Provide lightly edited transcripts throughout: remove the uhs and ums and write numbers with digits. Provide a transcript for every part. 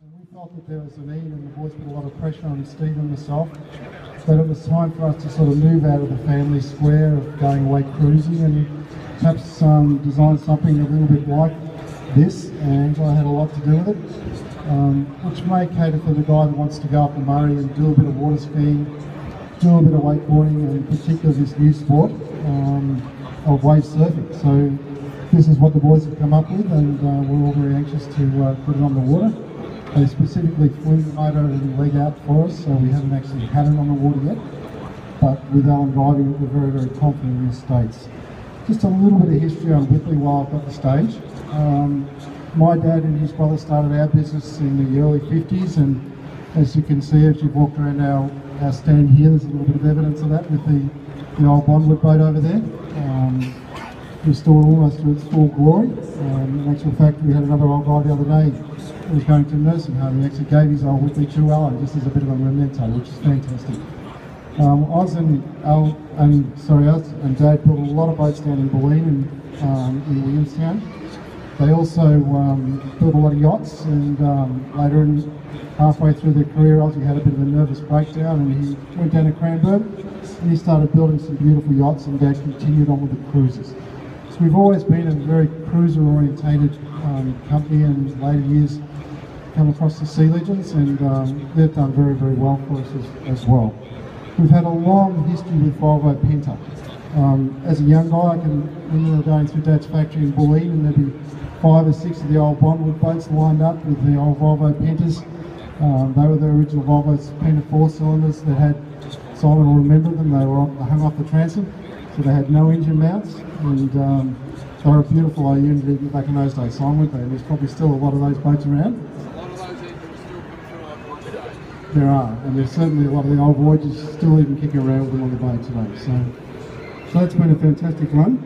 We felt that there was a need, and the boys put a lot of pressure on Steve and myself, that it was time for us to sort of move out of the family square of going away cruising and perhaps design something a little bit like this. And I had a lot to do with it, which may cater for the guy that wants to go up the Murray and do a bit of water skiing, do a bit of wakeboarding, and in particular this new sport of wave surfing. So this is what the boys have come up with, and we're all very anxious to put it on the water. They specifically flew the motor and leg out for us, so we haven't actually had it on the water yet. But with Alan driving it, we're very, very confident in this States. Just a little bit of history on Whittley while I've got the stage. My dad and his brother started our business in the early 50s, and as you can see, as you've walked around our stand here, there's a little bit of evidence of that with the old Bondwood boat over there. Restored almost to its full glory. In actual fact, we had another old guy the other day who was going to a nursing home. He actually gave his old Whittley to Alan just as a bit of a memento, which is fantastic. Us and Dad built a lot of boats down in Boleyn and in Williamstown. They also built a lot of yachts, and later halfway through their career, Aussie had a bit of a nervous breakdown, and he went down to Cranbourne and he started building some beautiful yachts, and Dad continued on with the cruises. So we've always been a very cruiser-orientated company, and in later years come across the Sea Legends, and they've done very, very well for us as well. We've had a long history with Volvo Penta. As a young guy, I can remember going through Dad's factory in Boleyn, and there'd be 5 or 6 of the old Bondwood boats lined up with the old Volvo Pentas. They were the original Volvo Penta 4-cylinders that had, Simon will remember them, they were hung off the transom, so they had no engine mounts, and they were a beautiful old unit even back in those days, Simon, weren't they? And there's probably still a lot of those boats around. There are, and there's certainly a lot of the old Voyagers still even kicking around with them on the boat today. So that's been a fantastic run.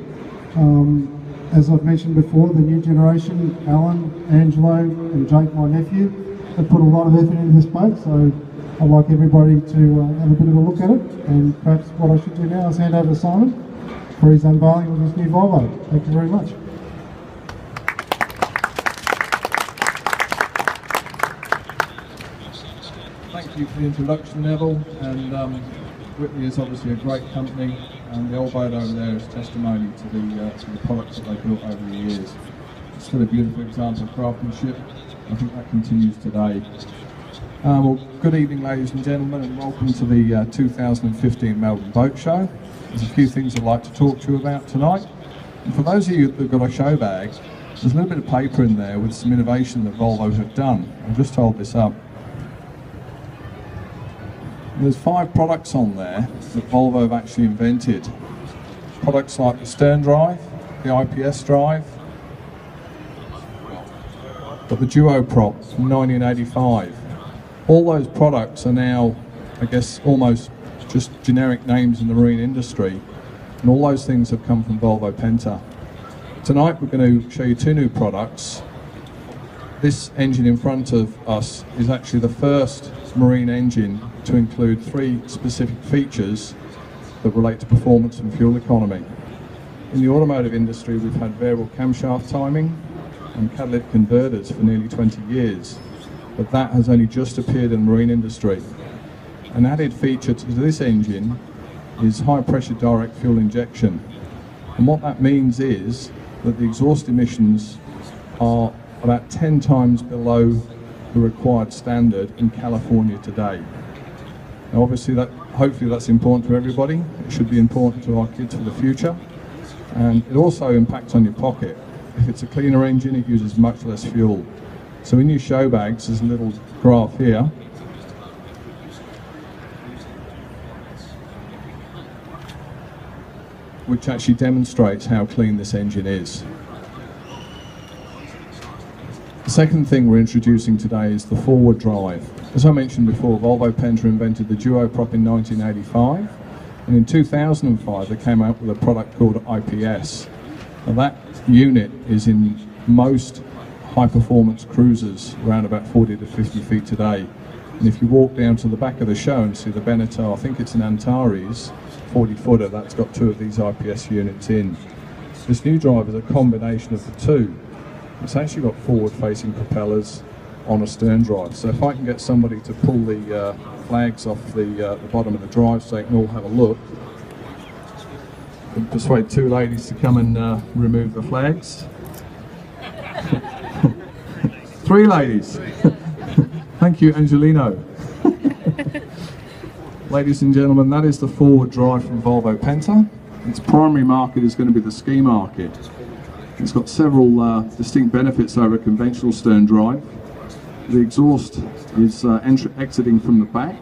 As I've mentioned before, the new generation, Alan, Angelo and Jake, my nephew, have put a lot of effort into this boat, so I'd like everybody to have a bit of a look at it, and perhaps what I should do now is hand over to Simon for his unveiling of his new Volvo. Thank you very much. Thank you for the introduction, Neville, and Whittley is obviously a great company, and the old boat over there is testimony to the products that they've built over the years. It's still a beautiful example of craftsmanship. I think that continues today. Well, good evening, ladies and gentlemen, and welcome to the 2015 Melbourne Boat Show. There's a few things I'd like to talk to you about tonight. And for those of you that have got a show bag, there's a little bit of paper in there with some innovation that Volvo have done. I'll just hold this up. There's 5 products on there that Volvo have actually invented. Products like the stern drive, the IPS drive, got the duo prop from 1985. All those products are now, I guess, almost just generic names in the marine industry, and all those things have come from Volvo Penta. Tonight we're going to show you 2 new products. This engine in front of us is actually the first marine engine to include 3 specific features that relate to performance and fuel economy. In the automotive industry, we've had variable camshaft timing and catalytic converters for nearly 20 years, but that has only just appeared in the marine industry. An added feature to this engine is high pressure direct fuel injection, and what that means is that the exhaust emissions are about 10 times below the required standard in California today. Now obviously hopefully that's important to everybody. It should be important to our kids for the future, and it also impacts on your pocket. If it's a cleaner engine, it uses much less fuel. So in your show bags there's a little graph here which actually demonstrates how clean this engine is. The second thing we're introducing today is the forward drive. As I mentioned before, Volvo Penta invented the duo prop in 1985, and in 2005 they came out with a product called IPS. Now that unit is in most high performance cruisers around about 40 to 50 feet today, and if you walk down to the back of the show and see the Beneteau, I think it's an Antares 40 footer, that's got 2 of these IPS units in. This new drive is a combination of the 2. It's actually got forward-facing propellers, on a stern drive. So if I can get somebody to pull the flags off the bottom of the drive so they can all have a look, and persuade two ladies to come and remove the flags. 3 ladies. Thank you, Angelino. Ladies and gentlemen, that is the forward drive from Volvo Penta. Its primary market is going to be the ski market. It's got several distinct benefits over a conventional stern drive. The exhaust is exiting from the back,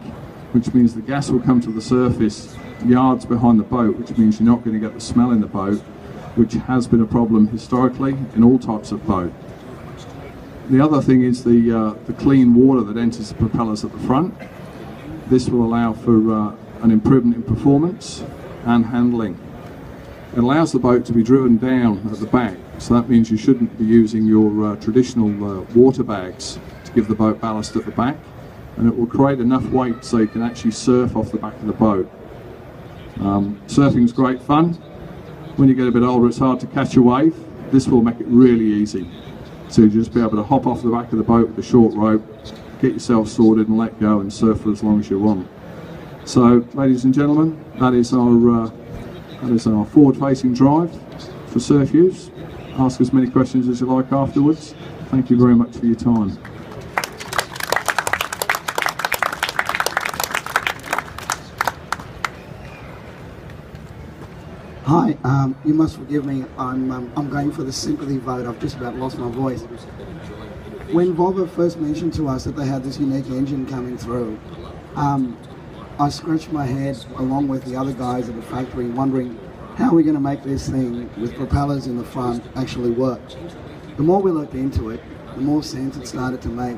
which means the gas will come to the surface yards behind the boat, which means you're not going to get the smell in the boat, which has been a problem historically in all types of boat. The other thing is the clean water that enters the propellers at the front. This will allow for an improvement in performance and handling. It allows the boat to be driven down at the back, so that means you shouldn't be using your traditional water bags to give the boat ballast at the back, and it will create enough weight so you can actually surf off the back of the boat. Surfing is great fun. When you get a bit older, it's hard to catch a wave. This will make it really easy. So you just be able to hop off the back of the boat with a short rope, get yourself sorted and let go and surf for as long as you want. So, ladies and gentlemen, that is our forward-facing drive for surf use. Ask as many questions as you like afterwards. Thank you very much for your time. Hi, you must forgive me. I'm going for the sympathy vote. I've just about lost my voice. When Volvo first mentioned to us that they had this unique engine coming through, I scratched my head along with the other guys at the factory, wondering how are we going to make this thing with propellers in the front actually work. The more we looked into it, the more sense it started to make,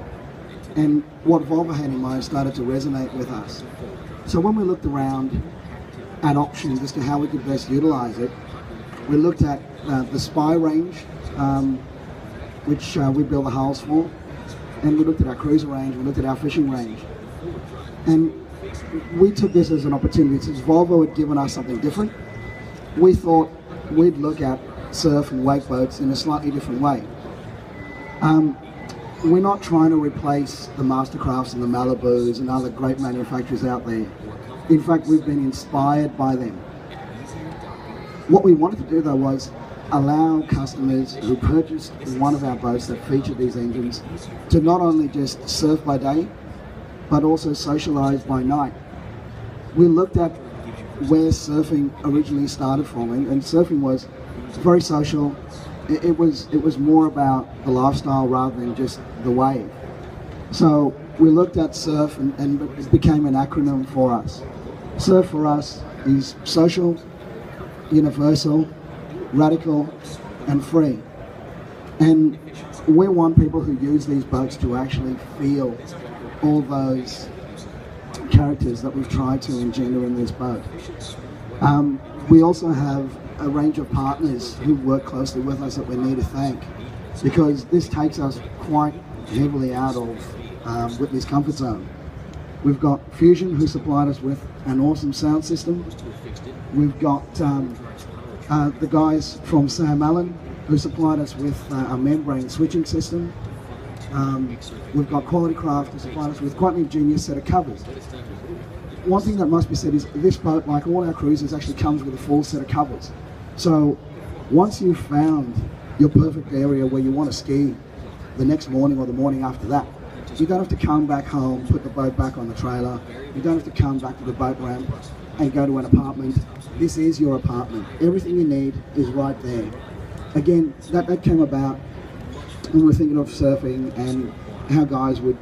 and what Volvo had in mind started to resonate with us. So when we looked around at options as to how we could best utilize it, we looked at the spy range, which we built the hulls for, and we looked at our cruiser range, we looked at our fishing range. And we took this as an opportunity. Since Volvo had given us something different, we thought we'd look at surf and wake boats in a slightly different way. We're not trying to replace the Mastercrafts and the Malibus and other great manufacturers out there. In fact, we've been inspired by them. What we wanted to do though was allow customers who purchased one of our boats that featured these engines to not only just surf by day, but also socialise by night. We looked at where surfing originally started from, and surfing was very social. It was more about the lifestyle rather than just the wave. So we looked at surf and it became an acronym for us. Surf for us is social, universal, radical and free. And we want people who use these boats to actually feel all those characters that we've tried to engender in this boat. We also have a range of partners who work closely with us that we need to thank, because this takes us quite heavily out of Whittley's comfort zone. We've got Fusion, who supplied us with an awesome sound system. We've got the guys from Sam Allen, who supplied us with a membrane switching system. We've got Quality Craft, who supplied us with quite an ingenious set of covers. One thing that must be said is this boat, like all our cruisers, actually comes with a full set of covers. So once you've found your perfect area where you want to ski the next morning or the morning after that, you don't have to come back home, put the boat back on the trailer. You don't have to come back to the boat ramp and go to an apartment. This is your apartment. Everything you need is right there. Again, that came about when we were thinking of surfing and how guys would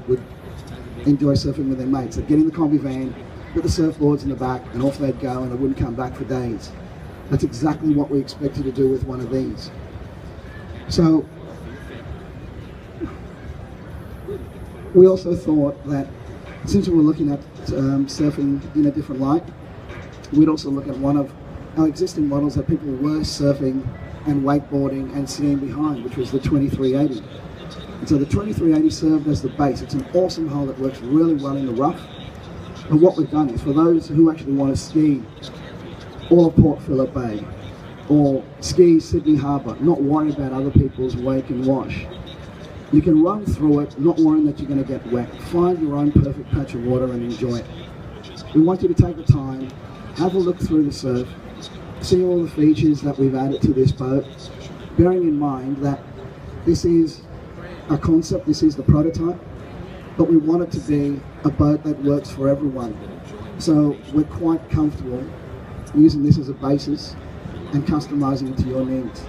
enjoy surfing with their mates. They'd get in the combi van, put the surfboards in the back, and off they'd go, and they wouldn't come back for days. That's exactly what we expected to do with one of these. So we also thought that since we were looking at surfing in a different light, we'd also look at one of our existing models that people were surfing and wakeboarding and skiing behind, which was the 2380. And so the 2380 served as the base. It's an awesome hull that works really well in the rough. And what we've done is, for those who actually want to ski all of Port Phillip Bay or ski Sydney Harbour, not worry about other people's wake and wash, You can run through it, not worrying that you're going to get wet. Find your own perfect patch of water and enjoy it. We want you to take the time, have a look through the surf, see all the features that we've added to this boat, bearing in mind that this is a concept, this is the prototype, but we want it to be a boat that works for everyone. So we're quite comfortable using this as a basis and customizing it to your needs.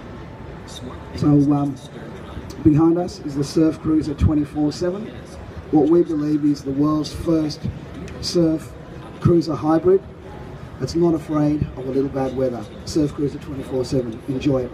So behind us is the S.U.R.F.cruiser 24/7. What we believe is the world's first surf cruiser hybrid that's not afraid of a little bad weather. S.U.R.F.cruiser 24/7. Enjoy it.